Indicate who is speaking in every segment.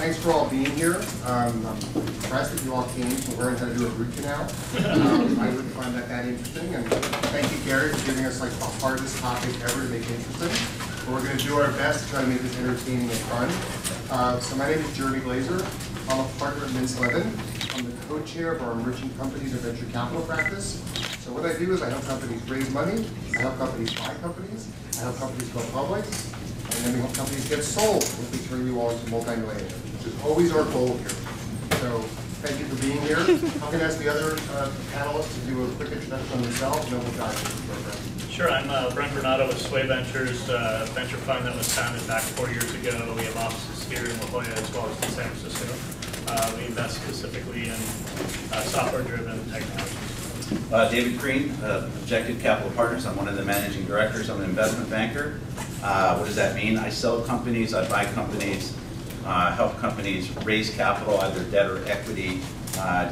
Speaker 1: Thanks for all being here. I'm impressed that you all came to learn how to do a root canal. I wouldn't find that interesting. And thank you, Gary, for giving us like the hardest topic ever to make interesting. But we're going to do our best to try to make this entertaining and fun. So my name is Jeremy Glaser. I'm a partner at Mintz Levin. I'm the co-chair of our emerging companies and venture capital practice. So what I do is I help companies raise money, I help companies buy companies, I help companies go public, and then we help companies get sold, which we turn you all into multi-millionaires, which is always our goal here. So thank you for being here. I'm going to ask the other panelists to do a quick introduction on themselves, and then we'll dive into the program.
Speaker 2: Sure, I'm Brent Granado with Sway Ventures, a venture fund that was founded back 4 years ago. We have offices here in La Jolla as well as in San Francisco. We invest specifically in software-driven technologies.
Speaker 3: David Crean, Objective Capital Partners. I'm one of the managing directors. I'm an investment banker. What does that mean? I sell companies, I buy companies, help companies raise capital, either debt or equity,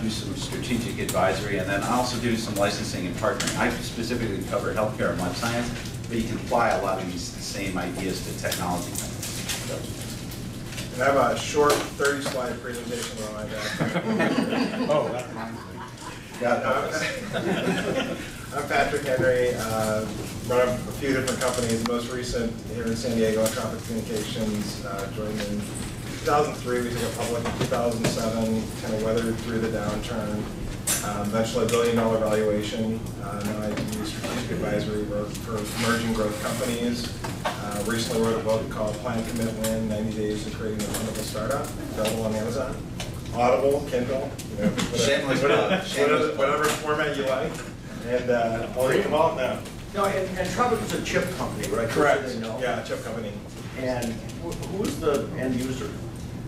Speaker 3: do some strategic advisory, and then I also do some licensing and partnering. I specifically cover healthcare and life science, but you can apply a lot of these same ideas to technology companies.
Speaker 4: And I have a short 30-slide presentation on my back.
Speaker 3: Oh, that's mine.
Speaker 4: Yeah, I'm Patrick Henry, run a few different companies. The most recent here in San Diego, Electronic Communications, joined in 2003. We took it public in 2007, kind of weathered through the downturn. Eventually $1 billion valuation. Now I do strategic advisory work for emerging growth companies. Recently wrote a book called Plan, Commit, Win, 90 Days to Creating a Wonderful Startup, available on Amazon. Audible, Kindle, you know, whatever format you like. And I'll read them all now.
Speaker 5: No, and Tropic is a chip company, right?
Speaker 4: Correct. Yeah, a chip company.
Speaker 5: And who's the end user?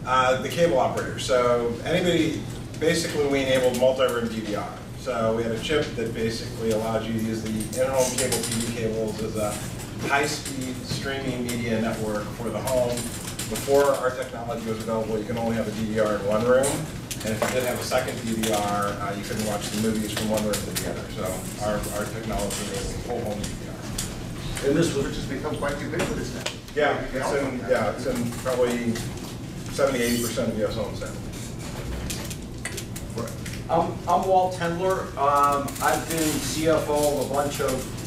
Speaker 4: The cable operator. So anybody, basically we enabled multi-room DVR. So we had a chip that basically allowed you to use the in-home cable TV cables as a high-speed streaming media network for the home. Before our technology was available, you can only have a DVR in one room. And if you did have a second DVR, you couldn't watch the movies from one room to the other. So our technology enabled whole home DVR.
Speaker 1: And this which has become quite ubiquitous now.
Speaker 4: Yeah, it's in probably 70–80% of US homes now.
Speaker 5: I'm Walt Tendler. I've been CFO of a bunch of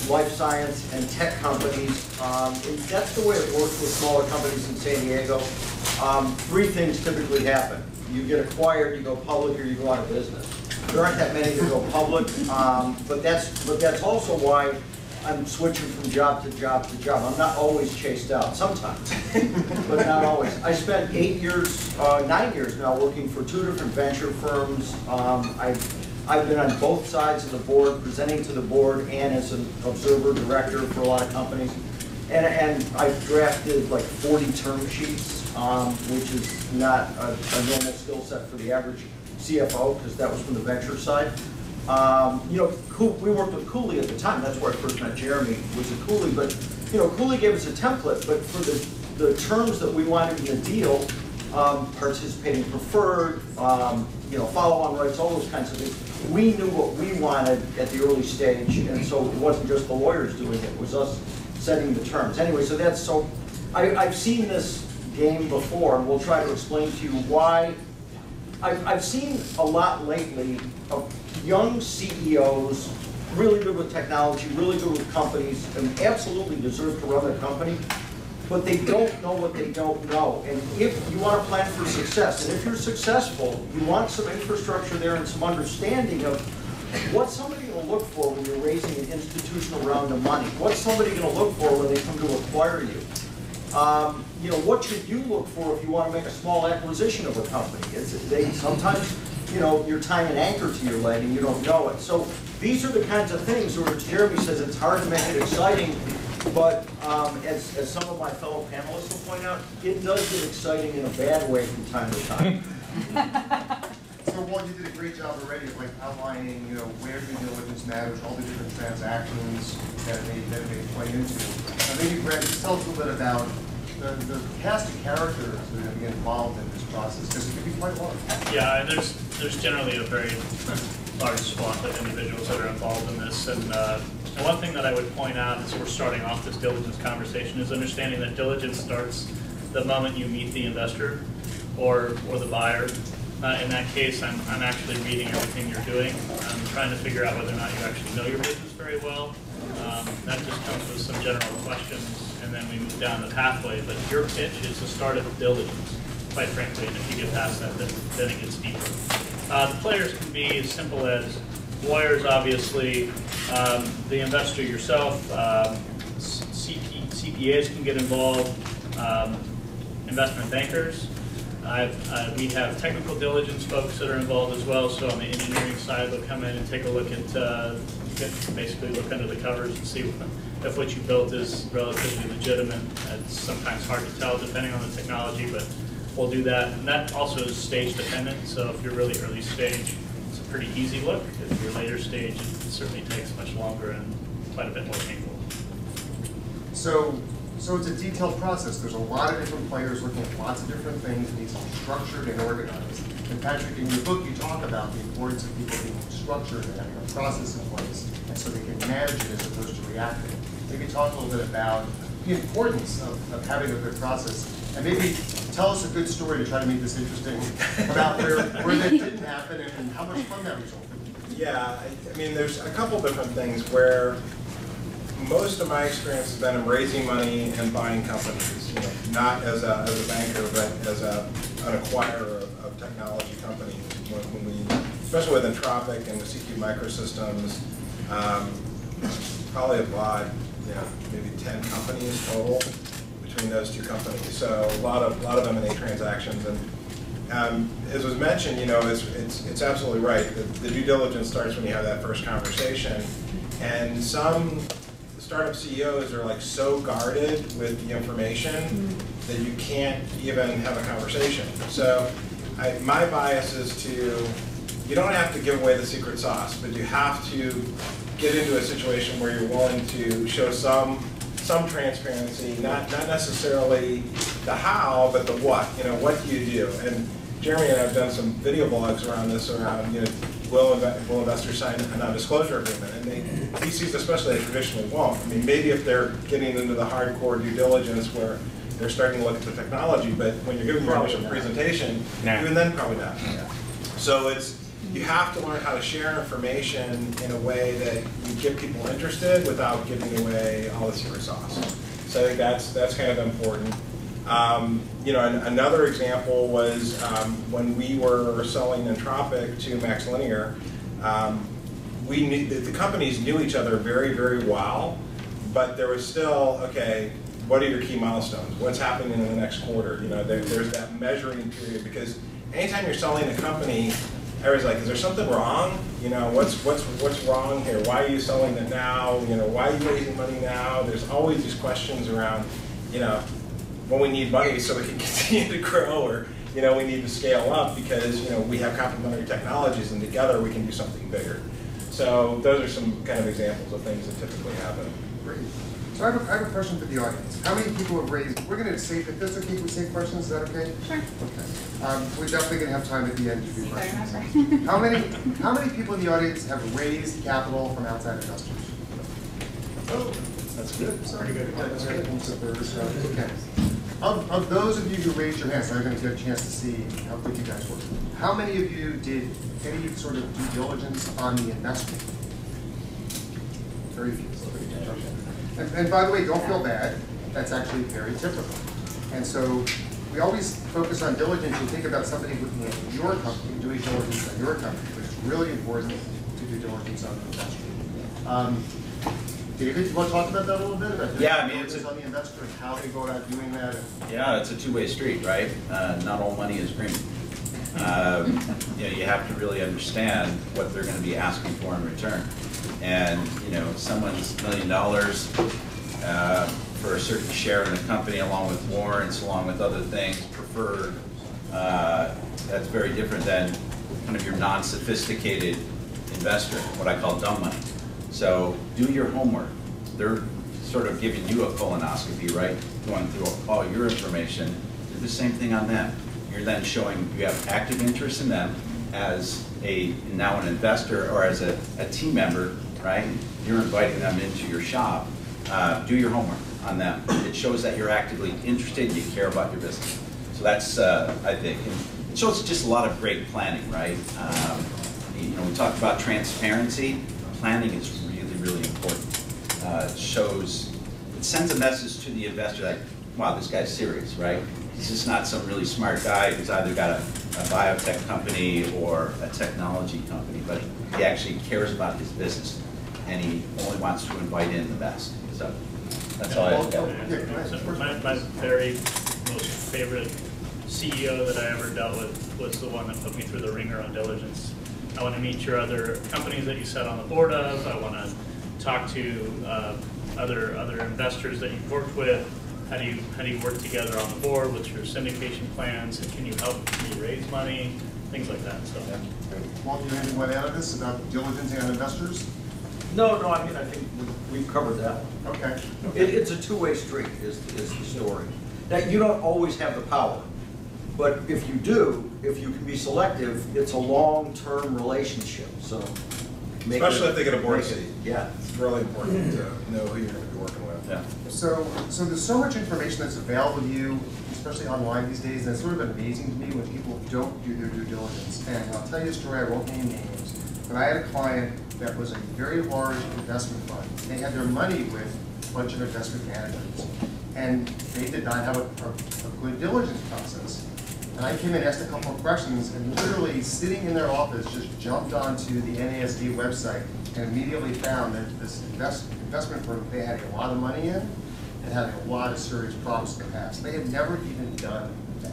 Speaker 5: life science and tech companies. And that's the way it works with smaller companies in San Diego. Three things typically happen. You get acquired, you go public, or you go out of business. There aren't that many that go public, but that's also why I'm switching from job to job to job. I'm not always chased out, sometimes, but not always. I spent 9 years now working for 2 different venture firms. I've been on both sides of the board, presenting to the board and as an observer director for a lot of companies. And I've drafted like 40 term sheets, which is not a normal skill set for the average CFO, because that was from the venture side. You know, we worked with Cooley at the time. That's where I first met Jeremy, was at Cooley. But you know, Cooley gave us a template, but for the terms that we wanted in the deal, participating preferred, you know, follow-on rights, all those kinds of things. We knew what we wanted at the early stage, and so it wasn't just the lawyers doing it; it was us setting the terms. Anyway, so that's so. I've seen this game before, and we'll try to explain to you why. I've seen a lot lately of young CEOs, really good with technology, really good with companies, and absolutely deserve to run their company, but they don't know what they don't know. And if you want to plan for success, and if you're successful, you want some infrastructure there and some understanding of what's somebody going to look for when you're raising an institutional round of money. What's somebody going to look for when they come to acquire you? You know, what should you look for if you want to make a small acquisition of a company? Sometimes, you know, you're tying an anchor to your leg and you don't know it. So these are the kinds of things where, as Jeremy says, it's hard to make it exciting, but as some of my fellow panelists will point out, it does get exciting in a bad way from time to time.
Speaker 1: So Walt, you did a great job already of like outlining, you know, where due diligence matters, all the different transactions that it may play into. Maybe Brent, just tell us a little bit about the cast of characters that are going to be involved in this process, because it can be quite large.
Speaker 2: Yeah, and there's generally a very large swath of individuals that are involved in this. And one thing that I would point out as we're starting off this diligence conversation is understanding that diligence starts the moment you meet the investor. or the buyer. In that case, I'm actually reading everything you're doing. I'm trying to figure out whether or not you actually know your business very well. That just comes with some general questions, and then we move down the pathway. But your pitch is the start of diligence, quite frankly, and if you get past that, then it gets deeper. The players can be as simple as lawyers, obviously, the investor yourself, CPAs can get involved, investment bankers. We have technical diligence folks that are involved as well, so on the engineering side, they'll come in and take a look at, basically look under the covers and see if what you built is relatively legitimate. It's sometimes hard to tell depending on the technology, but we'll do that. And that also is stage dependent, so if you're really early stage, it's a pretty easy look. If you're later stage, it certainly takes much longer and quite a bit more painful.
Speaker 1: So it's a detailed process. There's a lot of different players looking at lots of different things. It needs to be structured and organized. And Patrick, in your book, you talk about the importance of people being structured and having a process in place, and so they can manage it as opposed to reacting. Maybe talk a little bit about the importance of having a good process, and maybe tell us a good story to try to make this interesting about where that didn't happen and how much fun that resulted.
Speaker 4: Yeah, I mean, there's a couple different things where most of my experience has been in raising money and buying companies, you know, not as a banker, but as an acquirer of technology companies. When we, especially with Entropic and with CQ Microsystems, probably bought, you know, maybe 10 companies total between those two companies. So a lot of M&A transactions. And as was mentioned, you know, it's absolutely right. The due diligence starts when you have that first conversation, and some startup CEOs are like so guarded with the information that you can't even have a conversation. So my bias is you don't have to give away the secret sauce, but you have to get into a situation where you're willing to show some transparency, not necessarily the how, but the what. You know, what do you do? And Jeremy and I have done some video blogs around this, around, you know, will investors sign a non-disclosure agreement? And VCs especially, they traditionally won't. I mean, maybe if they're getting into the hardcore due diligence where they're starting to look at the technology, but when you're giving your initial presentation, even then probably not. Yeah. So you have to learn how to share information in a way that you get people interested without giving away all the secret sauce. So I think that's kind of important. You know, another example was when we were selling Entropic to MaxLinear. We knew the companies knew each other very, very well, but there was still, okay, what are your key milestones? What's happening in the next quarter? You know, there's that measuring period, because anytime you're selling a company, everybody's like, is there something wrong? You know, what's wrong here? Why are you selling it now? You know, why are you raising money now? There's always these questions around, you know, when we need money so we can continue to grow, or, you know, we need to scale up because, you know, we have complementary technologies and together we can do something bigger. So those are some kind of examples of things that typically happen.
Speaker 1: Great. So I have a question for the audience. How many people have raised, we're going to save, if that's okay, if we save questions, is that okay?
Speaker 6: Sure.
Speaker 1: Okay. We're definitely going to have time at the end to do questions. How many people in the audience have raised capital from outside investors? Oh, that's good. Sorry. That's good. Okay. Of those of you who raised your hands, I'm going to get a chance to see how quick you guys work. How many of you did any sort of due diligence on the investment? Very few. And by the way, don't feel bad. That's actually very typical. And so we always focus on diligence. You think about somebody looking at your company, doing diligence on your company, but it's really important to do diligence on the investor. David, you want to talk about that a little bit? About
Speaker 3: yeah, I mean, it's
Speaker 1: on the investor and how they go about doing that.
Speaker 3: Yeah, it's a two-way street, right? Not all money is green. You know, you have to really understand what they're going to be asking for in return. And, you know, someone's $1 million for a certain share in a company, along with warrants, along with other things, preferred. That's very different than kind of your non-sophisticated investor, what I call dumb money. So do your homework. They're sort of giving you a colonoscopy, right? Going through all your information. Do the same thing on them. You're then showing you have active interest in them as now an investor or as a team member, right? You're inviting them into your shop. Do your homework on them. It shows that you're actively interested, you care about your business. So that's, I think, and it shows just a lot of great planning, right? You know, we talked about transparency. Planning is really, really important. It sends a message to the investor that, wow, this guy's serious, right? He's just not some really smart guy who's either got a biotech company or a technology company, but he actually cares about his business, and he only wants to invite in the best. So that's all I have.
Speaker 2: My very most favorite CEO that I ever dealt with was the one that put me through the ringer on diligence. I want to meet your other companies that you sat on the board of. I want to talk to other investors that you've worked with. How do you work together on the board? What's your syndication plans? And can you help me raise money? Things like that. So.
Speaker 1: Yeah. Walt, do you have anything to add to this about diligence and investors?
Speaker 5: No, I mean, I think we've covered that one.
Speaker 1: Okay.
Speaker 5: It's a two-way street is the story. Now, you don't always have the power, but if you do, if you can be selective, it's a long-term relationship, so.
Speaker 4: Especially if they get a board seat.
Speaker 5: Yeah.
Speaker 4: It's really important to know who you're going to be working with.
Speaker 3: Yeah.
Speaker 1: So there's so much information that's available to you, especially online these days, and it's sort of amazing to me when people don't do their due diligence. And I'll tell you a story, I won't name names, but I had a client that was a very large investment fund. They had their money with a bunch of investment managers, and they did not have a good diligence process. And I came in and asked a couple of questions, and literally sitting in their office just jumped onto the NASD website and immediately found that this investment firm they had a lot of money in and had a lot of serious problems in the past. They had never even done that.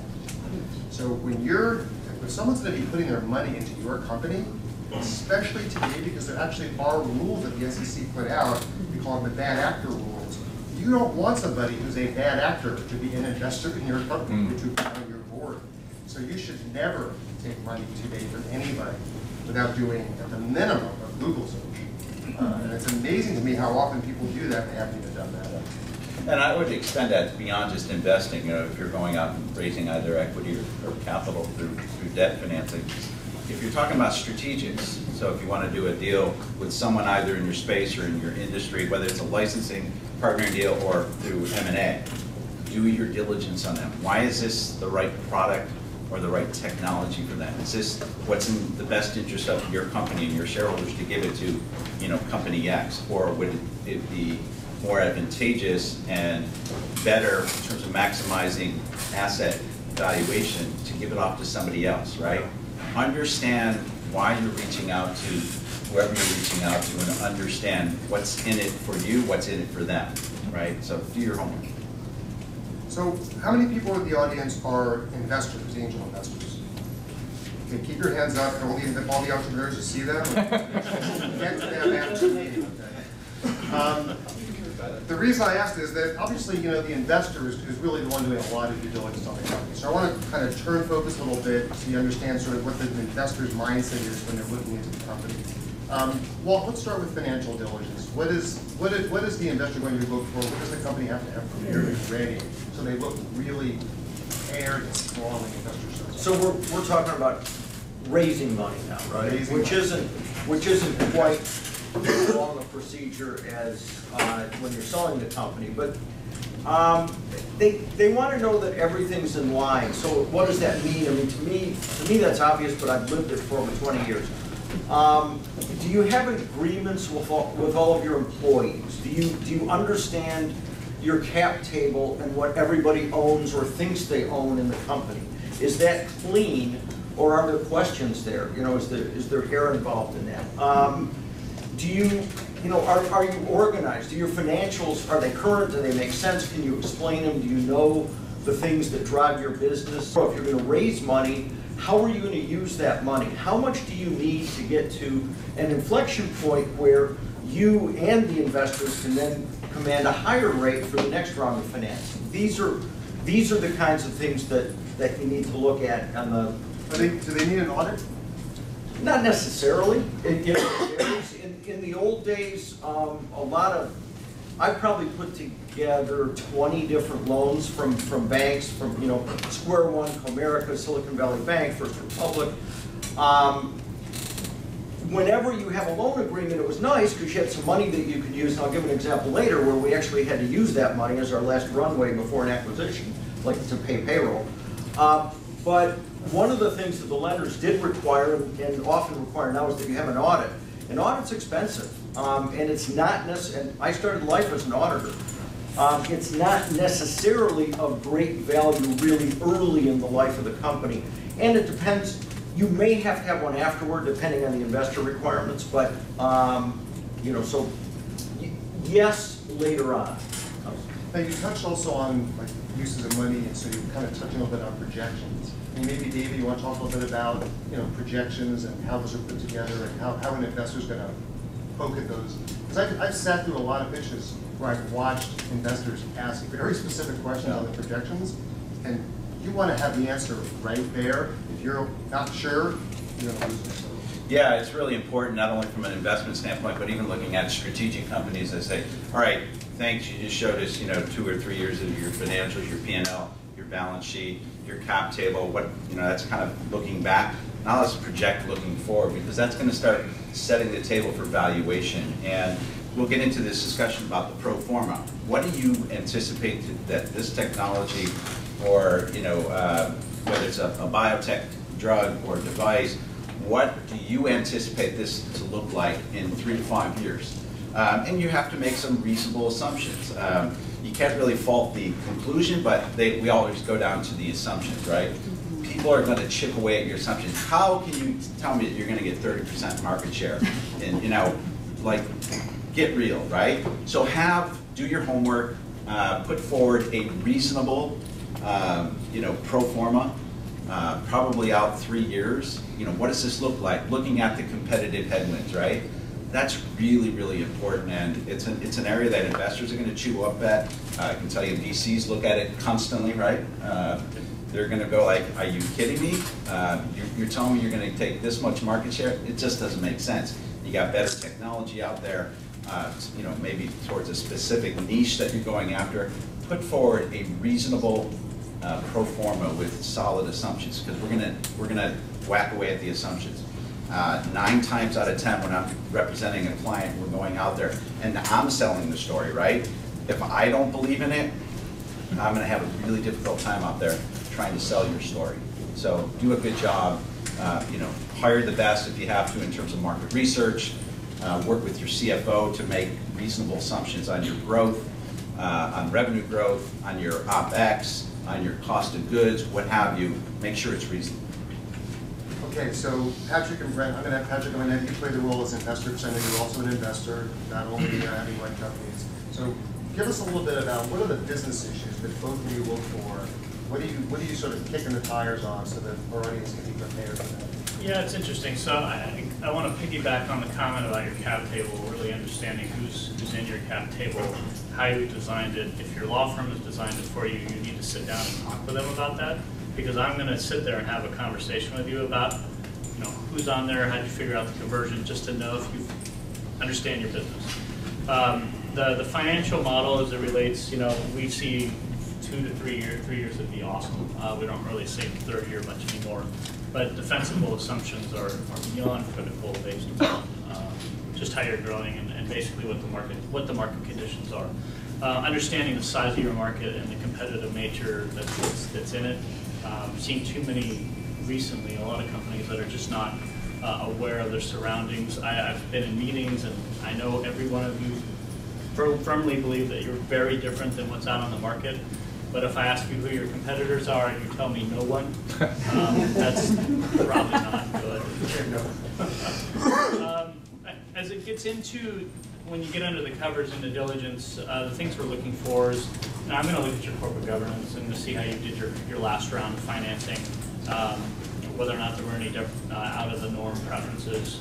Speaker 1: So if someone's going to be putting their money into your company, especially today, because there actually are rules that the SEC put out, we call them the bad actor rules. You don't want somebody who's a bad actor to be an investor in your company, to be on your board. So you should never take money today from anybody without doing, at the minimum, a Google search. And it's amazing to me how often people do that and they haven't even done that.
Speaker 3: And I would extend that beyond just investing. You know, if you're going out and raising either equity or capital through debt financing, if you're talking about strategics, so if you want to do a deal with someone either in your space or in your industry, whether it's a licensing partnering deal or through M&A, do your diligence on them. Why is this the right product or the right technology for them? Is this what's in the best interest of your company and your shareholders to give it to, you know, company X? Or would it be more advantageous and better in terms of maximizing asset valuation to give it off to somebody else, right? Understand why you're reaching out to whoever you're reaching out to and understand what's in it for you, what's in it for them, right? So do your homework.
Speaker 1: So how many people in the audience are investors, angel investors? Okay, keep your hands up, only all the entrepreneurs to see them. Get to them after the meeting, okay? The reason I asked is that obviously, you know, the investor is really the one doing a lot of due diligence on the company. So I want to kind of turn focus a little bit so you understand sort of what the investor's mindset is when they're looking into the company. Walt, let's start with financial diligence. What is the investor going to look for? What does the company have to have prepared and ready so they look really prepared and strong in investor service?
Speaker 5: So we're talking about raising money now, right? Which isn't quite as long a procedure as when you're selling the company, but they want to know that everything's in line. So what does that mean? I mean, to me that's obvious, but I've lived it for over 20 years. Do you have agreements with all of your employees? Do you understand your cap table and what everybody owns or thinks they own in the company? Is that clean, or are there questions there? You know, is there hair involved in that? Are you organized? Do your financials, are they current? Do they make sense? Can you explain them? Do you know the things that drive your business? So if you're going to raise money, how are you going to use that money? How much do you need to get to an inflection point where you and the investors can then command a higher rate for the next round of financing? These are the kinds of things that you need to look at on the.
Speaker 1: Do they need an audit?
Speaker 5: Not necessarily. In the old days, I probably put together 20 different loans from banks, from Square One, Comerica, Silicon Valley Bank, First Republic. Whenever you have a loan agreement, it was nice because you had some money that you could use. And I'll give an example later where we actually had to use that money as our last runway before an acquisition, like to pay payroll. But one of the things that the lenders did require, and often require now, is that you have an audit. An audit's expensive, and it's not necessarily, and I started life as an auditor. It's not necessarily of great value really early in the life of the company. And it depends, you may have to have one afterward depending on the investor requirements, but, you know, so yes, later on.
Speaker 1: Now, you touched also on like uses of money, and so you're kind of touching a little bit on projections. And maybe, David, you want to talk a little bit about, you know, projections and how those are put together and how an investor's going to poke at those. Because I've sat through a lot of pitches where I've watched investors ask very specific questions on the projections, and you want to have the answer right there. If you're not sure, you're going to lose it. So.
Speaker 3: Yeah, it's really important, not only from an investment standpoint, but even looking at strategic companies that say, all right, thanks, you just showed us, you know, 2 or 3 years of your financials, your P&L, your balance sheet, your cap table, what, you know, that's kind of looking back. Now let's project looking forward, because that's going to start setting the table for valuation. And we'll get into this discussion about the pro forma. What do you anticipate that this technology, or, you know, whether it's a biotech drug or device, what do you anticipate this to look like in 3 to 5 years? And you have to make some reasonable assumptions. You can't really fault the conclusion, but we always go down to the assumptions, right? People are going to chip away at your assumptions. How can you tell me that you're going to get 30% market share? And, you know, like, get real, right? So do your homework, put forward a reasonable, you know, pro forma, probably out 3 years. You know, what does this look like? Looking at the competitive headwinds, right? That's really, really important, and it's an area that investors are going to chew up at. I can tell you VCs look at it constantly, right? They're going to go like, are you kidding me? You're telling me you're going to take this much market share? It just doesn't make sense. You got better technology out there, you know, maybe towards a specific niche that you're going after. Put forward a reasonable pro forma with solid assumptions, because we're gonna whack away at the assumptions. 9 times out of 10, when I'm representing a client, we're going out there and I'm selling the story, right? If I don't believe in it, I'm gonna have a really difficult time out there trying to sell your story. So do a good job, you know, hire the best if you have to in terms of market research, work with your CFO to make reasonable assumptions on your growth, on revenue growth, on your OpEx, on your cost of goods, what have you. Make sure it's reasonable.
Speaker 1: Okay, so Patrick and Brent, I'm going to have Patrick, I'm going to have you play the role as investor, because I know you're also an investor, not only having run companies. So give us a little bit about what are the business issues that both of you look for? What do you sort of kicking the tires on so that our audience can be prepared for that?
Speaker 2: Yeah, it's interesting. So I want to piggyback on the comment about your cap table, really understanding who's in your cap table, how you designed it. If your law firm has designed it for you, you need to sit down and talk with them about that, because I'm going to sit there and have a conversation with you about, you know, who's on there, how did you figure out the conversion, just to know if you understand your business. The financial model as it relates, you know, we see 2 to 3 years. 3 years would be awesome. We don't really see the third year much anymore. But defensible assumptions are beyond critical based upon just how you're growing and basically what the market conditions are. Understanding the size of your market and the competitive nature that's in it. Seen too many recently, a lot of companies that are just not aware of their surroundings. I've been in meetings and I know every one of you firmly believe that you're very different than what's out on the market. But if I ask you who your competitors are and you tell me no one, that's probably not good. As it gets into, when you get under the covers in the diligence, the things we're looking for is, now I'm going to look at your corporate governance and to see how you did your last round of financing, whether or not there were any out of the norm preferences,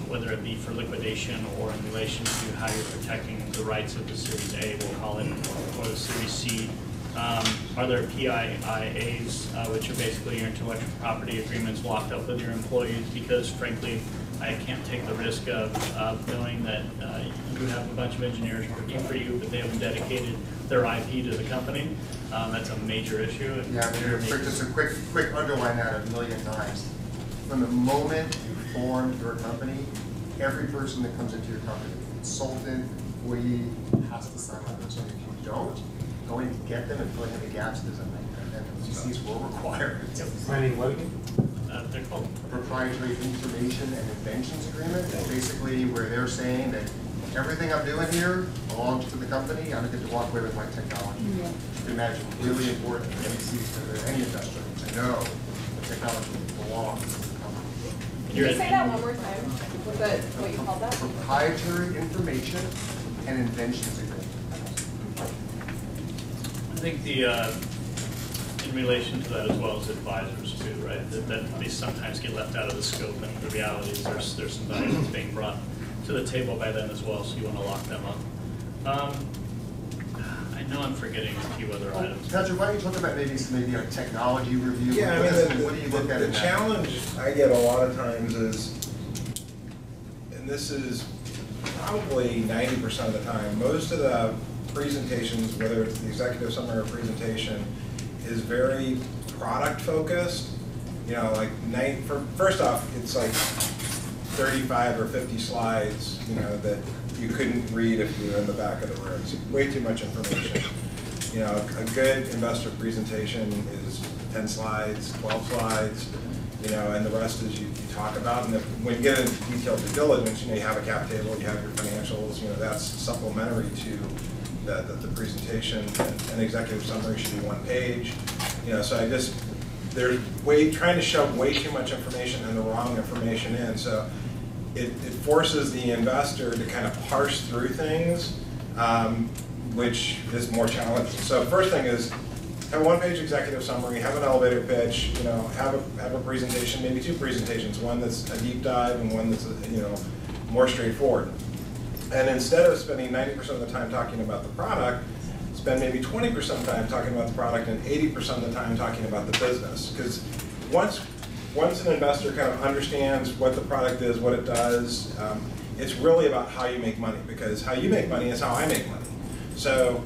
Speaker 2: whether it be for liquidation or in relation to how you're protecting the rights of the Series A, we'll call it, or the Series C. Are there PIIAs, which are basically your intellectual property agreements locked up with your employees? Because frankly, I can't take the risk of knowing that you have a bunch of engineers working for you, but they haven't dedicated their IP to the company. That's a major issue.
Speaker 1: Yeah, just a quick underline that a million times. From the moment you form your company, every person that comes into your company, consultant, employee, has to sign on this. And if you don't, going to get them and filling in the gaps doesn't make them. And VCs will require it.
Speaker 6: Planning what again?
Speaker 2: They're called
Speaker 1: Proprietary information and inventions agreement, and basically where they're saying that everything I'm doing here belongs to the company. I don't get to walk away with my technology. You can imagine, really important for VCs, to any investor, to know the technology belongs to the company.
Speaker 7: Can you say that one more time? What you called that?
Speaker 1: Proprietary information and inventions agreement.
Speaker 2: I think in relation to that as well as advisors too, right? That they sometimes get left out of the scope, and the reality is there's some value that's being brought to the table by them as well, so you want to lock them up. I know I'm forgetting a few other items.
Speaker 1: Patrick, why don't you talk about maybe a technology review?
Speaker 4: Yeah, I mean,
Speaker 1: what do you look at in
Speaker 4: the
Speaker 1: that?
Speaker 4: challenge I get a lot of times is, and this is probably 90% of the time, most of the presentations, whether it's the executive summary or presentation, is very product focused. You know, like first off, it's like 35 or 50 slides, you know, that you couldn't read if you were in the back of the room. It's way too much information. You know, a good investor presentation is 10 slides, 12 slides, you know, and the rest is you talk about. And when you get into detailed due diligence, you know, you have a cap table, you have your financials, you know, that's supplementary to the presentation, and executive summary should be 1 page. You know, so they're trying to shove way too much information and the wrong information in. So it forces the investor to kind of parse through things, which is more challenging. So first thing is have a 1-page executive summary, have an elevator pitch, you know, have a presentation, maybe 2 presentations, one that's a deep dive and one that's more straightforward. And instead of spending 90% of the time talking about the product, spend maybe 20% of the time talking about the product and 80% of the time talking about the business. Because once an investor kind of understands what the product is, what it does, it's really about how you make money, because how you make money is how I make money. So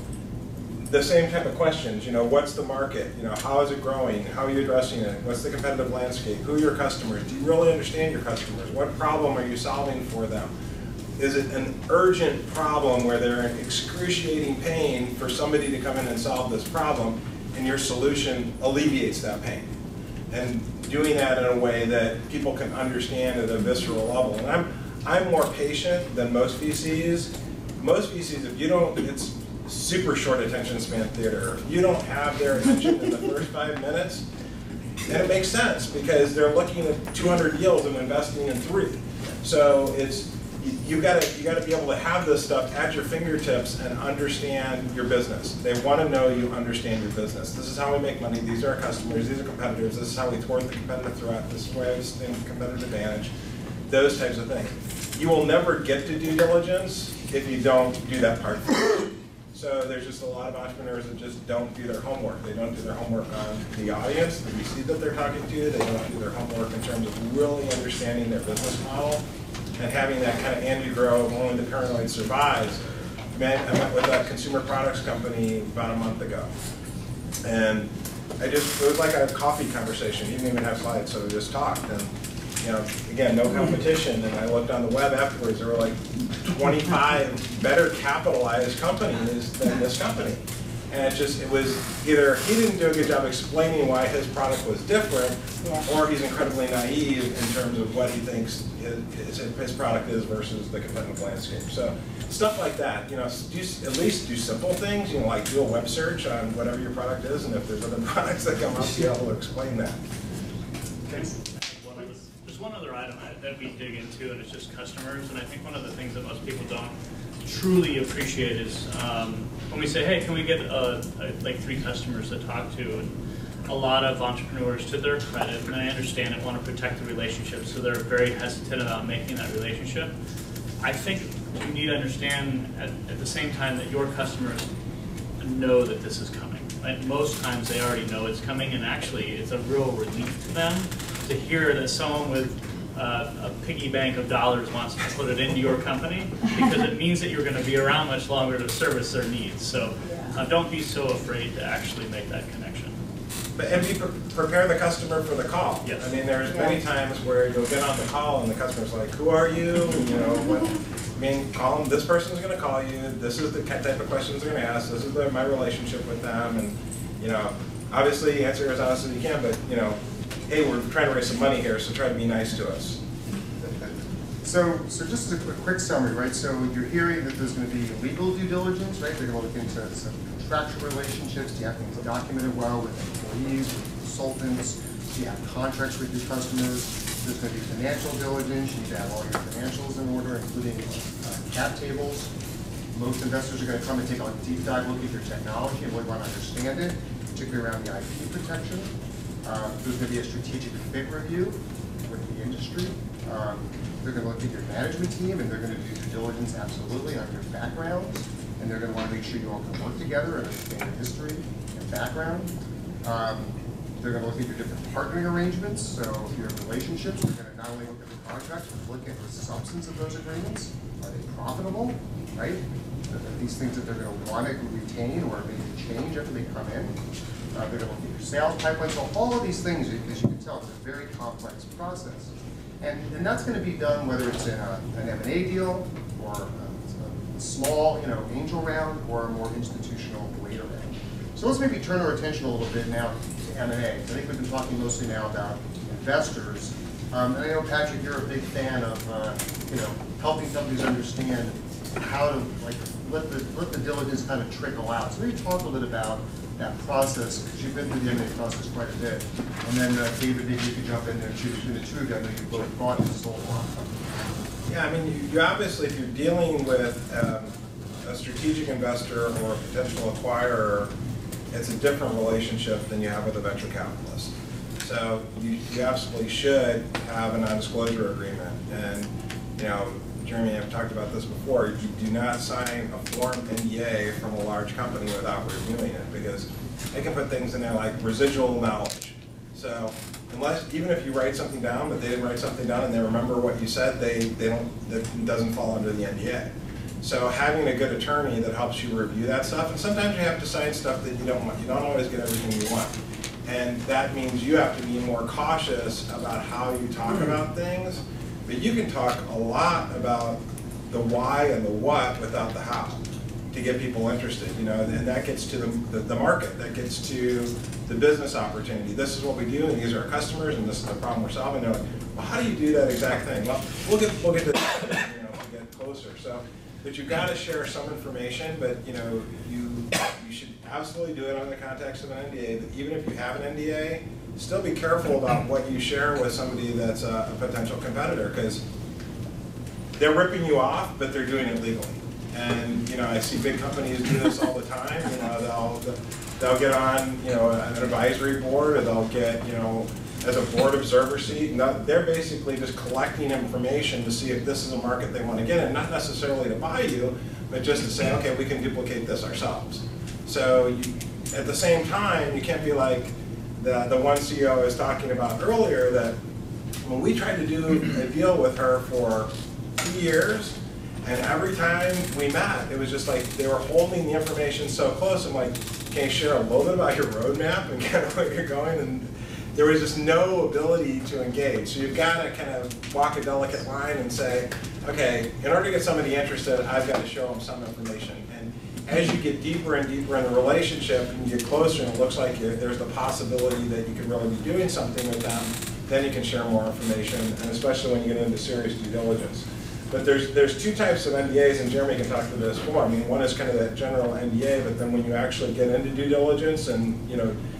Speaker 4: the same type of questions, you know, what's the market? You know, how is it growing? How are you addressing it? What's the competitive landscape? Who are your customers? Do you really understand your customers? What problem are you solving for them? Is it an urgent problem where they're in excruciating pain for somebody to come in and solve this problem, and your solution alleviates that pain? And doing that in a way that people can understand at a visceral level. And I'm more patient than most VCs. Most VCs, if you don't, it's super short attention span theater. If you don't have their attention in the first 5 minutes, and it makes sense because they're looking at 200 yields and investing in 3. So you've got to be able to have this stuff at your fingertips and understand your business. They want to know you understand your business. This is how we make money. These are our customers. These are competitors. This is how we thwart the competitive threat. This is where I sustain competitive advantage. Those types of things. You will never get to due diligence if you don't do that part first. So there's just a lot of entrepreneurs that just don't do their homework. They don't do their homework on the audience, the VC that they're talking to. They don't do their homework in terms of really understanding their business model and having that kind of Andy Grove, only the paranoid survives. I met with a consumer products company about a month ago. And it was like a coffee conversation. He didn't even have slides, so we just talked. And you know, again, no competition. And I looked on the web afterwards, there were like 25 better capitalized companies than this company. And it was either he didn't do a good job explaining why his product was different, or he's incredibly naive in terms of what he thinks his product is versus the competitive landscape. So stuff like that, you know, at least do simple things, you know, like do a web search on whatever your product is, and if there's other products that come up, be able to explain that.
Speaker 2: Okay. There's one other item that we dig into, and it's just customers. And I think one of the things that most people don't truly appreciate is when we say, hey, can we get like 3 customers to talk to? And a lot of entrepreneurs, to their credit, and I understand it, want to protect the relationship, so they're very hesitant about making that relationship. I think you need to understand at the same time that your customers know that this is coming. Right? Most times they already know it's coming, and actually it's a real relief to them to hear that someone with a piggy bank of dollars wants to put it into your company, because it means that you're going to be around much longer to service their needs. So don't be so afraid to actually make that connection.
Speaker 4: And prepare the customer for the call.
Speaker 2: Yes.
Speaker 4: I mean, there's many times where you'll get on the call and the customer's like, "Who are you?" And, you know, mean, call them, this person's going to call you, this is the type of questions they're going to ask, this is my relationship with them, and, you know, obviously answer as honest as you can, but, you know, hey, we're trying to raise some money here, so try to be nice to us.
Speaker 1: So just as a quick summary, right? So you're hearing that there's going to be legal due diligence, right? They're going to look into some contractual relationships. Do you have things documented well with employees, with consultants? Do you have contracts with your customers? There's going to be financial diligence. You need to have all your financials in order, including cap tables. Most investors are going to come and take a deep dive look at your technology and really want to understand it, particularly around the IP protection. There's going to be a strategic fit review with the industry. They're going to look at your management team, and they're going to do due diligence absolutely on your backgrounds, and they're going to want to make sure you all can work together and understand your history and background. They're going to look at your different partnering arrangements, so your relationships. They're going to not only look at the contracts, but look at the substance of those agreements. Are they profitable, right? Are these things that they're going to want to retain or maybe change after they come in? They're going to look at your sales pipeline. So all of these things, as you can tell, it's a very complex process. And that's going to be done whether it's in an M&A deal or a small, angel round or a more institutional later round. So let's maybe turn our attention a little bit now to M&A. I think we've been talking mostly now about investors. And I know, Patrick, you're a big fan of helping companies understand how to let the diligence kind of trickle out. So maybe talk a little bit about that process, because you've been through the M&A process quite a bit. And then David, maybe you could jump in there too. Between the two of you, I know you both bought and sold a lot of companies.
Speaker 4: Yeah, I mean, you obviously, if you're dealing with a strategic investor or a potential acquirer, it's a different relationship than you have with a venture capitalist. So you absolutely should have a non-disclosure agreement. And, Jeremy, I've talked about this before, you do not sign a form NDA from a large company without reviewing it, because they can put things in there like residual knowledge. So even if you write something down, but they didn't write something down and they remember what you said, it doesn't fall under the NDA. So having a good attorney that helps you review that stuff, and sometimes you have to sign stuff that you don't want. You don't always get everything you want. And that means you have to be more cautious about how you talk about things. But you can talk a lot about the why and the what without the how to get people interested, and that gets to the market, that gets to the business opportunity. This is what we do, and these are our customers, and this is the problem we're solving. They're like, well, how do you do that exact thing? Well, we'll get to that, we'll get closer. So, but you've got to share some information, but you should absolutely do it on the context of an NDA. But even if you have an NDA, still be careful about what you share with somebody that's a potential competitor, because they're ripping you off, but they're doing it legally. And I see big companies do this all the time. They'll get on an advisory board, or they'll get as a board observer seat. And they're basically just collecting information to see if this is a market they want to get in, not necessarily to buy you, but just to say, okay, we can duplicate this ourselves. So at the same time, you can't be like the one CEO I was talking about earlier, that when we tried to do a deal with her for 2 years, and every time we met, it was just like they were holding the information so close. I'm like, can you share a little bit about your roadmap and kind of where you're going? And there was just no ability to engage. So you've got to kind of walk a delicate line and say, okay, in order to get somebody interested, I've got to show them some information. And as you get deeper and deeper in the relationship and you get closer and it looks like there's the possibility that you could really be doing something with them, then you can share more information, and especially when you get into serious due diligence. But there's two types of NDAs, and Jeremy can talk to this more. I mean, one is kind of that general NDA, but then when you actually get into due diligence, and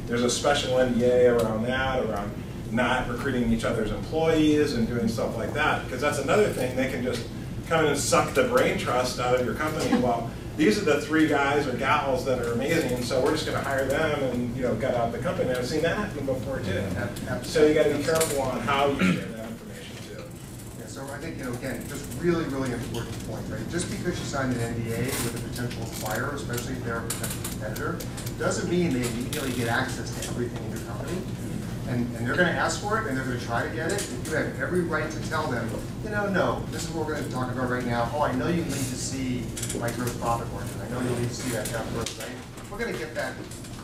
Speaker 4: there's a special NDA around that, around not recruiting each other's employees and doing stuff like that, because that's another thing. They can just come in and suck the brain trust out of your company. Well, these are the 3 guys or gals that are amazing, so we're just going to hire them and get out the company. I've seen that happen before too. So you got to be careful on how you share that information too.
Speaker 1: Yeah, so I think again, just really, really important point, right? Just because you sign an NDA with a potential acquirer, especially if they're a potential competitor, doesn't mean they immediately get access to everything in your company. And they're going to ask for it, and they're going to try to get it. And you have every right to tell them, no, this is what we're going to talk about right now. Oh, I know you need to see my gross profit margin. I know you'll need to see that down the road, right? We're going to get that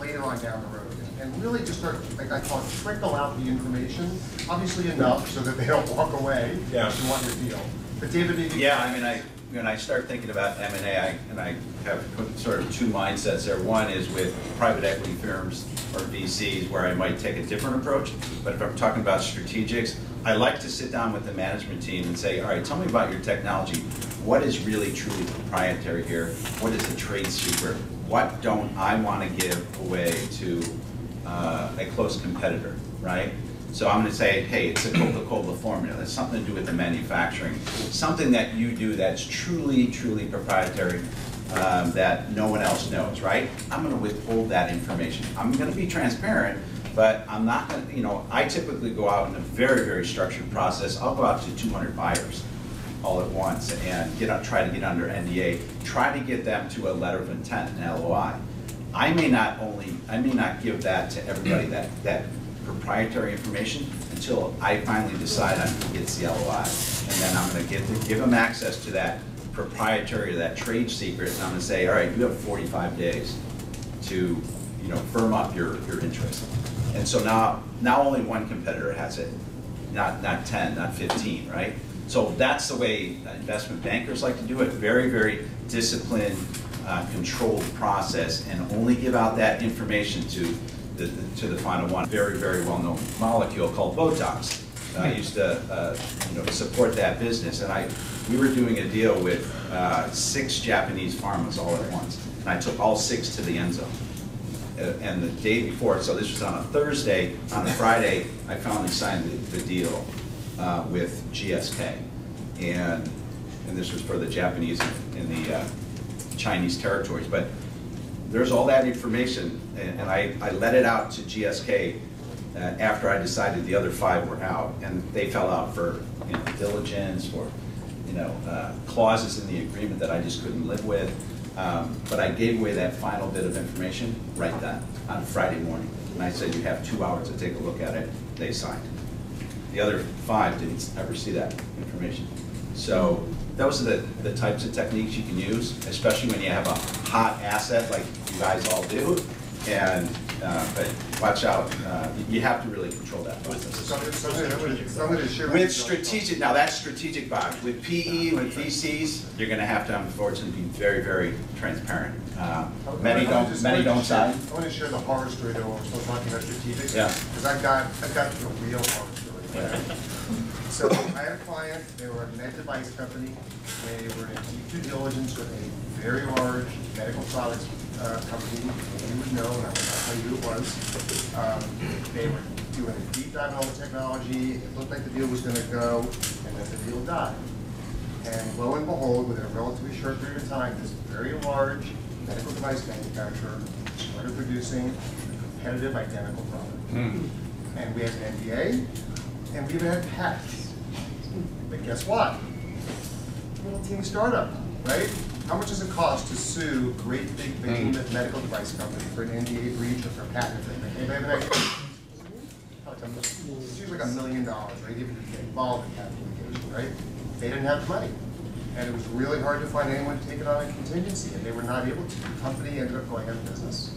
Speaker 1: later on down the road. And really just start, like I call it, trickle out the information, obviously enough so that they don't walk away if you want your deal. But David, maybe...
Speaker 3: Yeah, I mean, when I start thinking about M&A, I have sort of two mindsets there. One is with private equity firms or VCs where I might take a different approach. But if I'm talking about strategics, I like to sit down with the management team and say, all right, tell me about your technology. What is really truly proprietary here? What is a trade secret? What don't I want to give away to a close competitor, right? So I'm going to say, hey, it's a Coca-Cola formula. It's something to do with the manufacturing. Something that you do that's truly, truly proprietary that no one else knows, right? I'm going to withhold that information. I'm going to be transparent, but I'm not going to, you know, I typically go out in a very, very structured process. I'll go out to 200 buyers all at once and try to get under NDA, try to get them to a letter of intent, an LOI. I may not give that to everybody, that proprietary information, until I finally decide who gets the LOI. And then I'm going to give them access to that proprietary, that trade secret, and I'm going to say, all right, you have 45 days to, you know, firm up your interest. And so now only one competitor has it, not 10, not 15, right? So that's the way investment bankers like to do it. Very, very disciplined, controlled process, and only give out that information to the final one. Very, very well-known molecule called Botox. I used to support that business, and we were doing a deal with 6 Japanese pharmas all at once, and I took all 6 to the end zone. And the day before, so this was on a Thursday, on a Friday, I finally signed the deal with GSK, and this was for the Japanese in the Chinese territories. But there's all that information, and I let it out to GSK after I decided the other 5 were out, and they fell out for diligence or clauses in the agreement that I just couldn't live with. But I gave away that final bit of information right then on Friday morning, and I said, you have 2 hours to take a look at it. They signed. The other 5 didn't ever see that information. So those are the types of techniques you can use, especially when you have a hot asset like you guys all do. And but watch out, you have to really control that process. With strategic, now that's strategic buyers. With PE, with VCs, you're going to have to, unfortunately, be very, very transparent. Many don't sign.
Speaker 1: I want to share the horror story though when we're still talking about strategic.
Speaker 3: Yeah.
Speaker 1: Because I've got the real horror story. Right? So I had a client, they were a med device company. They were in deep due diligence with a very large medical products company. You would know, and I will not tell you who it was. They were doing a deep dive on all the technology. It looked like the deal was going to go, and then the deal died. And lo and behold, within a relatively short period of time, this very large medical device manufacturer started producing a competitive identical product. And we had an NDA, and we even had patents. But guess what? Little teeny startup, right? How much does it cost to sue a great big behemoth medical device company for an NDA breach or for a patent infringement? Anybody have an idea? It's usually like $1 million, right? Even to get involved in patent litigation, right? They didn't have the money. And it was really hard to find anyone to take it on in contingency, and they were not able to. The company ended up going out of business.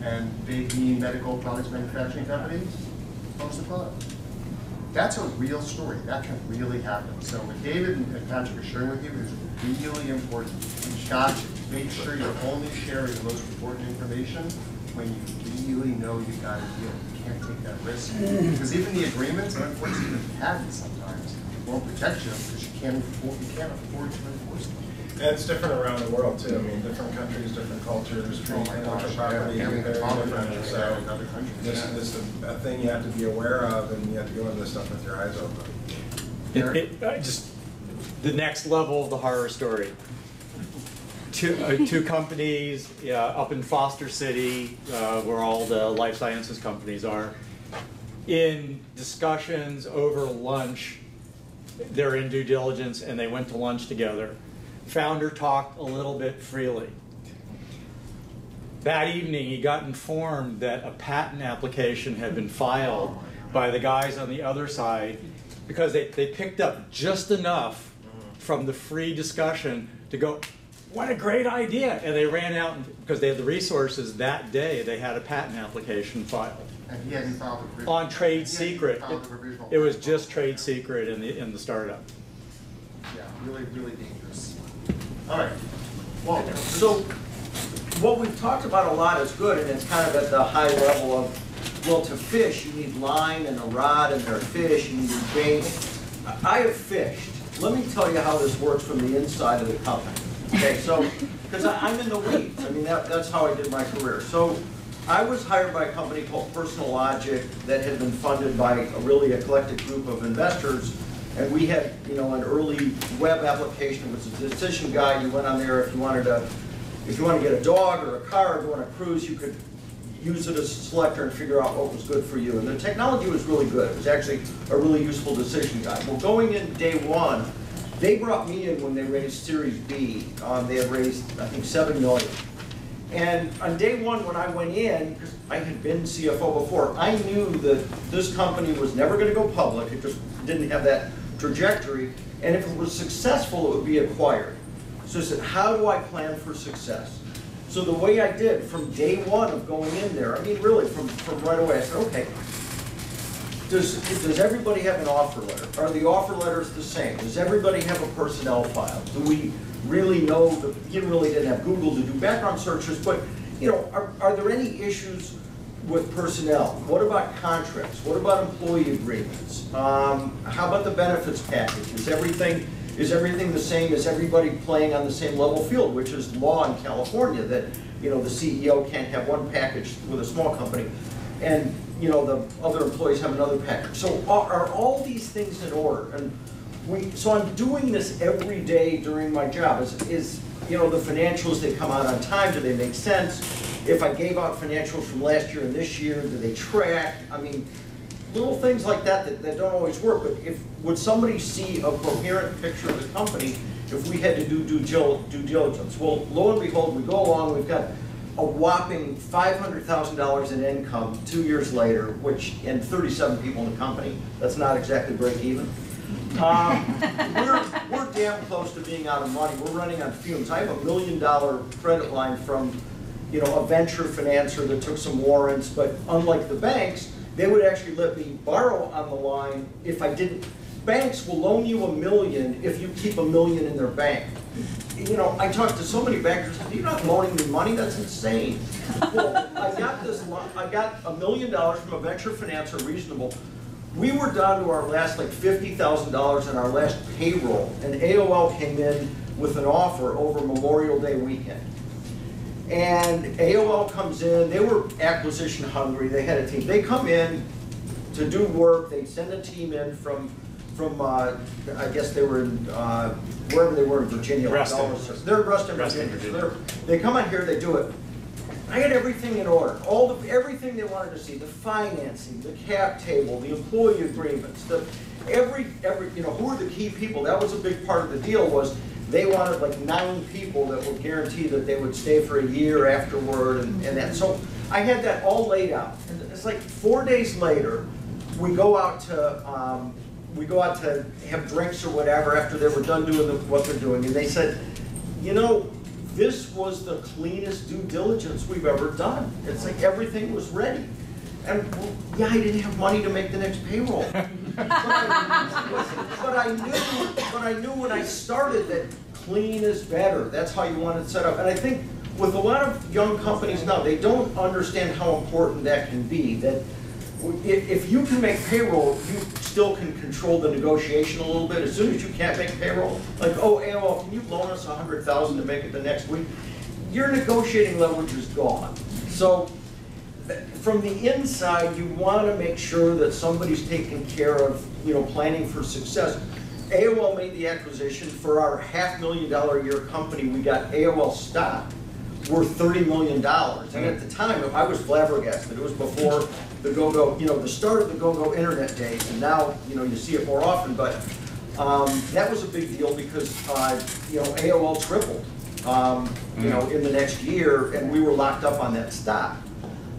Speaker 1: And big medical products manufacturing company closed the product. That's a real story. That can really happen. So what David and Patrick are sharing with you is really important. You've got to make sure you're only sharing the most important information when you really know you've got a deal. You can't take that risk. Because even the agreements, and unfortunately even patents sometimes, won't protect you because you can't afford to enforce them.
Speaker 4: And it's different around the world too. I mean, different countries, different cultures, intellectual property, very different. So this is a thing you have to be aware of, and you have to go into this stuff with your eyes open.
Speaker 6: Just the next level of the horror story. Two companies up in Foster City, where all the life sciences companies are, in discussions over lunch. They're in due diligence, and they went to lunch together. Founder talked a little bit freely. That evening, he got informed that a patent application had been filed by the guys on the other side because they picked up just enough from the free discussion to go, what a great idea. And they ran out, because they had the resources that day, they had a patent application filed.
Speaker 1: And he hadn't filed a provisional.
Speaker 6: On trade secret. It was just trade secret in the startup.
Speaker 1: Yeah, really, really dangerous. All right. Walt.
Speaker 5: So what we've talked about a lot is good, and it's kind of at the high level of, well, to fish, you need line and a rod, and there are fish, you need bait. I have fished. Let me tell you how this works from the inside of the company. Okay, so, because I'm in the weeds. I mean, that's how I did my career. So I was hired by a company called Personal Logic that had been funded by a really eclectic group of investors. And we had, you know, an early web application. It was a decision guide. You went on there if you wanted to get a dog or a car or go on a cruise, you could use it as a selector and figure out what was good for you. And the technology was really good. It was actually a really useful decision guide. Well, going in day one, they brought me in when they raised Series B. They had raised, I think, $7 million. And on day one, when I went in, because I had been CFO before, I knew that this company was never going to go public. It just didn't have that trajectory. And if it was successful, it would be acquired. So I said, how do I plan for success? So the way I did from day one of going in there, I mean, really from right away, I said, okay, does everybody have an offer letter? Are the offer letters the same? Does everybody have a personnel file? Do we really know that you really didn't have Google to do background searches, but you know, are there any issues with personnel? What about contracts? What about employee agreements? How about the benefits package? Is everything the same? Is everybody playing on the same level field, which is law in California, that you know the CEO can't have one package with a small company, and you know the other employees have another package. So are all these things in order? And so I'm doing this every day during my job. Is you know the financials, they come out on time? Do they make sense? If I gave out financials from last year and this year, do they track? I mean, little things like that don't always work. But would somebody see a coherent picture of the company if we had to do due diligence? Well, lo and behold, we go along. We've got a whopping $500,000 in income 2 years later, and 37 people in the company. That's not exactly break even. We're damn close to being out of money. We're running on fumes. I have $1 million credit line from, you know, a venture financer that took some warrants, but unlike the banks, they would actually let me borrow on the line if I didn't. Banks will loan you $1 million if you keep $1 million in their bank. You know, I talked to so many bankers, you're not loaning me money, that's insane. Well, I got $1 million from a venture financer, reasonable. We were down to our last like $50,000 in our last payroll, and AOL came in with an offer over Memorial Day weekend. And AOL comes in, they were acquisition hungry, they had a team. They come in to do work, they send a team in from I guess they were in, wherever they were in Virginia.
Speaker 6: Reston.
Speaker 5: They're Reston, Virginia. They come on here, they do it. I had everything in order, everything they wanted to see, the financing, the cap table, the employee agreements, every you know, who are the key people? That was a big part of the deal. Was they wanted like 9 people that would guarantee that they would stay for a year afterward, and that. So I had that all laid out. And it's like 4 days later, we go out to have drinks or whatever after they were done doing what they're doing, and they said, you know, this was the cleanest due diligence we've ever done. It's like everything was ready. And well, yeah, I didn't have money to make the next payroll. but I knew when I started that clean is better. That's how you want it set up. And I think with a lot of young companies now, they don't understand how important that can be. That if you can make payroll, you still can control the negotiation a little bit. As soon as you can't make payroll, like, oh, AOL, can you loan us $100,000 to make it the next week? Your negotiating leverage is gone. So from the inside, you want to make sure that somebody's taking care of, you know, planning for success. AOL made the acquisition. For our $500,000 a year company, we got AOL stock worth $30 million. And at the time, I was flabbergasted. It was before the go-go, you know, the start of the go-go internet days, and now, you know, you see it more often, but that was a big deal because, you know, AOL tripled, you know, in the next year, and we were locked up on that stock.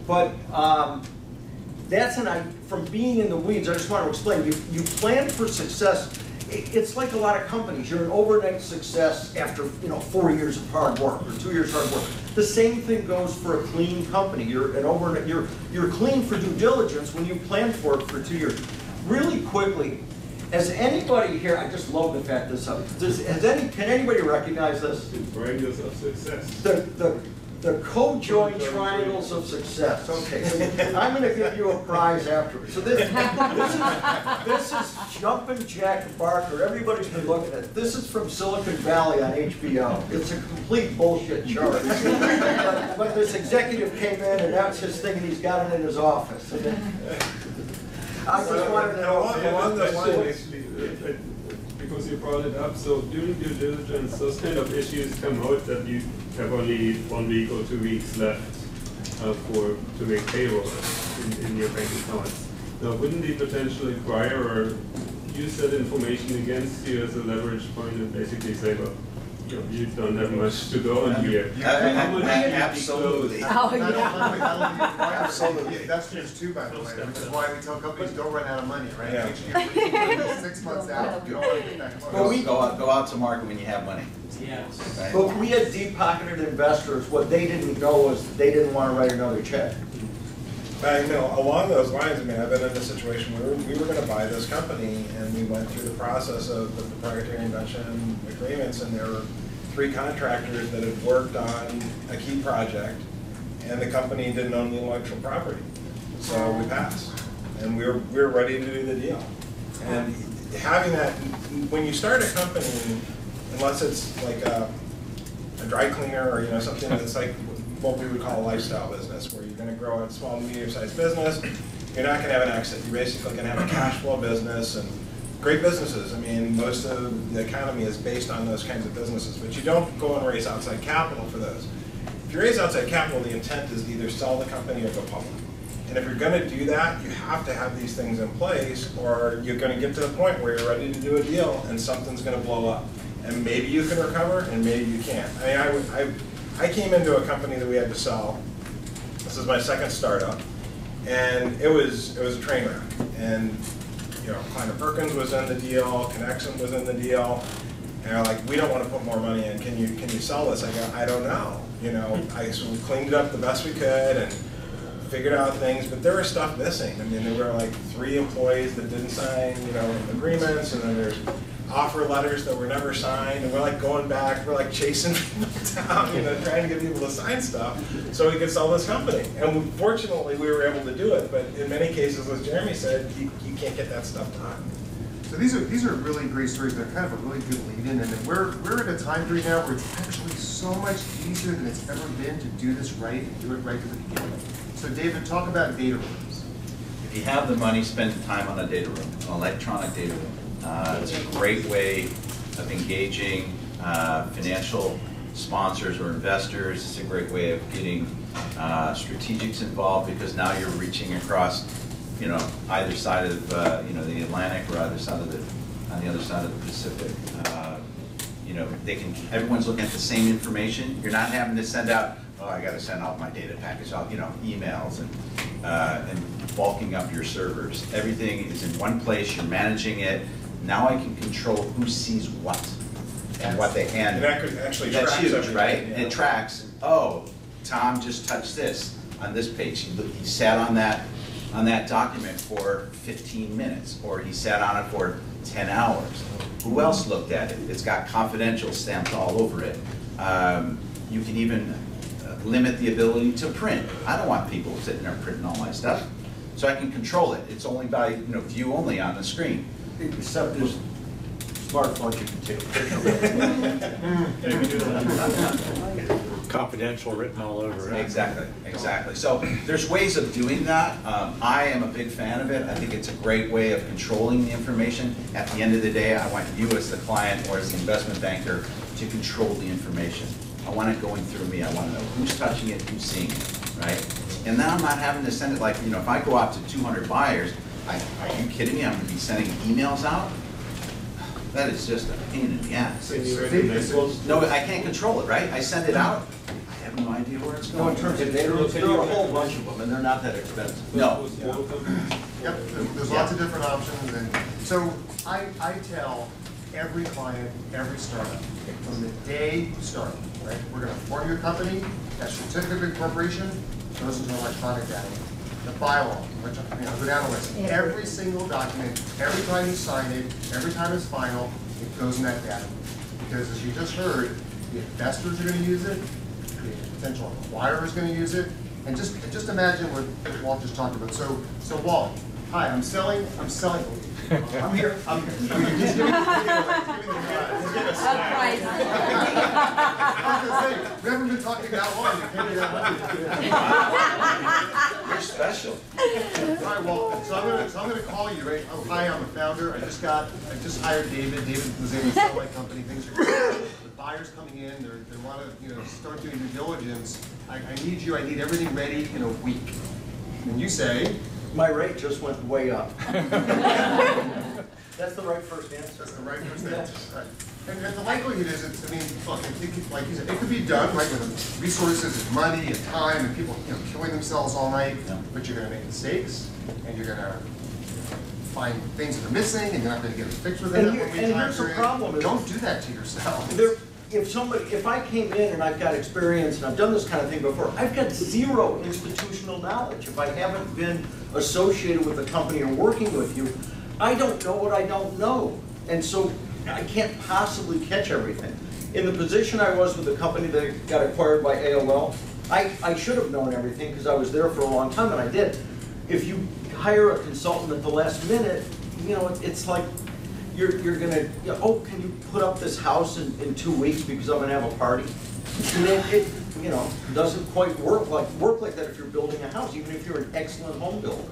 Speaker 5: But from being in the weeds, I just want to explain, you plan for success. It's like a lot of companies. You're an overnight success after, you know, 4 years of hard work or 2 years of hard work. The same thing goes for a clean company. You're clean for due diligence when you plan for it for 2 years. Really quickly, Has anybody here, I just love the fact this up. Can anybody recognize this?
Speaker 8: Triangles of success.
Speaker 5: The co-joint triangles of success. Okay, so I'm going to give you a prize after. So this is Jumpin' Jack Barker. Everybody's been looking at it. This is from Silicon Valley on HBO. It's a complete bullshit chart. but this executive came in and that's his thing, and he's got it in his office. I just wanted to know.
Speaker 8: Along those lines, because you brought it up, so during due diligence, those kind of issues come out that you have only 1 week or 2 weeks left to make payroll in your bank accounts. Now, wouldn't they potentially acquire or use that information against you as a leverage point and basically say, well, you don't have much to go in here?
Speaker 3: Absolutely.
Speaker 7: Oh, yeah.
Speaker 1: Absolutely. Investors too, by the way, which is why we tell companies don't run out of money, right?
Speaker 4: Yeah.
Speaker 1: Make sure you're 6 months out. You don't want to get that close.
Speaker 3: Go out to market when you have money. Right?
Speaker 5: But we had deep-pocketed investors. What they didn't know was they didn't want to write another check.
Speaker 4: Along those lines, I mean, I've been in a situation where we were going to buy this company, and we went through the process of the proprietary invention agreements, and there were 3 contractors that had worked on a key project, and the company didn't own the intellectual property. So we passed, and we were ready to do the deal. And having that, when you start a company, unless it's like a dry cleaner or something that's like what we would call a lifestyle business, where you're going to grow a small to medium-sized business, you're not going to have an exit. You're basically going to have a cash flow business and great businesses. I mean, most of the economy is based on those kinds of businesses, but you don't go and raise outside capital for those. If you raise outside capital, the intent is to either sell the company or go public. And if you're going to do that, you have to have these things in place, or you're going to get to the point where you're ready to do a deal and something's going to blow up. And maybe you can recover, and maybe you can't. I mean, I came into a company that we had to sell. This is my second startup, and it was a train wreck. And Kleiner Perkins was in the deal, Connection was in the deal, and they're like, we don't want to put more money in. Can you sell this? I go, I don't know. So we cleaned it up the best we could and figured out things, but there was stuff missing. I mean, there were like 3 employees that didn't sign, agreements, and then there's offer letters that were never signed, and we're like going back, we're like chasing people down, trying to get people to sign stuff so we could sell this company. And fortunately, we were able to do it, but in many cases, as Jeremy said, you can't get that stuff done.
Speaker 1: So these are really great stories. They're kind of a really good lead-in, and we're at a time period now where it's actually so much easier than it's ever been to do this right and do it right from the beginning. So David, talk about data rooms.
Speaker 3: If you have the money, spend time on a data room, an electronic data room. It's a great way of engaging financial sponsors or investors. It's a great way of getting strategics involved, because now you're reaching across, either side of the Atlantic or on the other side of the Pacific. Everyone's looking at the same information. You're not having to send out, I got to send out my data package out, emails and bulking up your servers. Everything is in one place. You're managing it. Now I can control who sees what and what they hand.
Speaker 4: And that could actually
Speaker 3: That's
Speaker 4: track
Speaker 3: huge,
Speaker 4: everything,
Speaker 3: right?
Speaker 4: yeah.
Speaker 3: It tracks. Oh, Tom just touched this on this page. He sat on that document for 15 minutes, or he sat on it for 10 hours. Who else looked at it? It's got confidential stamped all over it. You can even limit the ability to print. I don't want people sitting there printing all my stuff, so I can control it. It's only by view only on the screen.
Speaker 5: Except there's smartphones you can take.
Speaker 6: Confidential written all over it.
Speaker 3: Exactly. So there's ways of doing that. I am a big fan of it. I think it's a great way of controlling the information. At the end of the day, I want you as the client or as the investment banker to control the information. I want it going through me. I want to know who's touching it, who's seeing it, right? And then I'm not having to send it like, if I go out to 200 buyers, are you kidding me? I'm going to be sending emails out? That is just a pain in the ass. No, I can't control it, right? I send it out. I have no idea where it's going.
Speaker 5: No, in terms of data rooms, there are a whole bunch of them, and they're not that expensive.
Speaker 3: No.
Speaker 1: Yep, there's lots of different options, and so I tell every client, every startup, from the day you start, right? We're going to form your company, that certificate of incorporation goes into electronic data. the bylaw, which, go down the list. Every single document, every time you sign it, every time it's final, it goes in that data. Because as you just heard, the investors are going to use it, the potential acquirer is going to use it, and just imagine what Walt just talked about. So Walt, hi, I'm selling. I'm here. Just give me the
Speaker 7: Price.
Speaker 1: I was going to say, we haven't been talking that long. You can't be that long.
Speaker 3: You're special.
Speaker 1: All right, well, so I'm gonna call you, right? Oh, hi, I'm a founder. I just hired David. David was in the satellite company. Things are good. The buyer's coming in. They want to start doing due diligence. I need you. I need everything ready in a week. And you say,
Speaker 5: My rate just went way up. That's the right first answer.
Speaker 1: that's the right first answer. Right. And the likelihood is, look, like you said, it could be done, right, with resources and money and time and people, killing themselves all night.
Speaker 3: Yeah.
Speaker 1: But you're going to make mistakes, and you're going to find things that are missing, and you're not going to get it fixed within that 1 week time
Speaker 5: here's the
Speaker 1: period.
Speaker 5: problem is-
Speaker 1: Don't do that to yourself.
Speaker 5: If I came in and I've got experience and I've done this kind of thing before, I've got zero institutional knowledge. If I haven't been associated with the company or working with you, I don't know what I don't know. And so I can't possibly catch everything. In the position I was with the company that got acquired by AOL, I should have known everything because I was there for a long time and I did. If you hire a consultant at the last minute, it's like, you're gonna, oh, can you put up this house in 2 weeks because I'm gonna have a party? And it doesn't quite work like that if you're building a house, even if you're an excellent home builder.